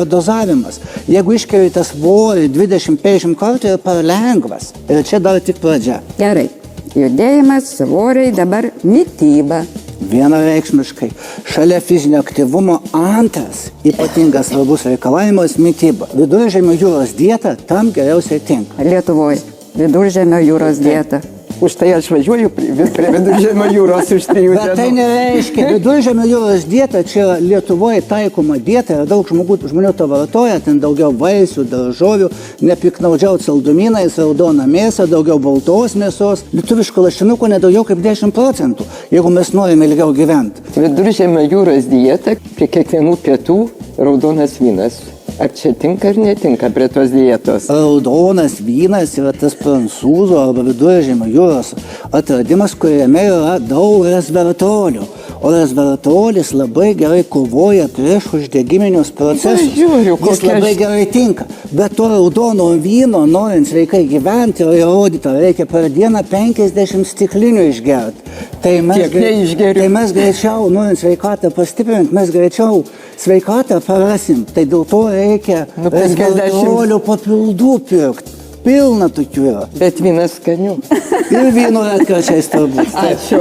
Dozavimas. Jeigu iškeli tą svorį 20-50 kartų, yra per lengvas. Ir čia dar tik pradžia. Gerai. Judėjimas, svoriai, dabar mityba. Vienareikšmiškai. Šalia fizinio aktyvumo antras ypatingas svarbus reikalavimas – mityba. Viduržemio jūros dieta tam geriausiai tinka. Lietuvoje. Viduržemio jūros dieta. Už tai aš važiuoju prie Viduržemio jūros už 3 dienų. Bet tai nereiškia. Viduržemio jūros dieta čia yra Lietuvoje taikoma dieta. Daug žmonių to vartoja, ten daugiau vaisių, daržovių, nepiknaudžiauti saldumynais, raudona mėsa, daugiau baltos mėsos. Lietuviško lašinukų nedaugiau kaip 10%, jeigu mes norime ilgiau gyventi. Viduržemio jūros dieta, prie kiekvienų pietų raudonas vynas. Ar čia tinka ar netinka prie tos dietos? Raudonas vynas yra tas prancūzų arba viduržemio jūros atradimas, kuriame yra daug resveratrolių. O resveratrolis labai gerai kovoja prieš uždegiminius procesus. Jis labai gerai tinka. Bet to raudono vyno, norint sveikai gyventi, yra įrodyta, reikia per dieną 50 stiklinių išgerti. Tai mes greičiau, norint sveikatą pastiprinti, mes greičiau sveikatą parasim. Tai dėl to reikia resveratrolių papildų pirkti. Pilna tokių yra. Bet vynas skanių. Ir vyno atkarčiais turbūt. Ačiū.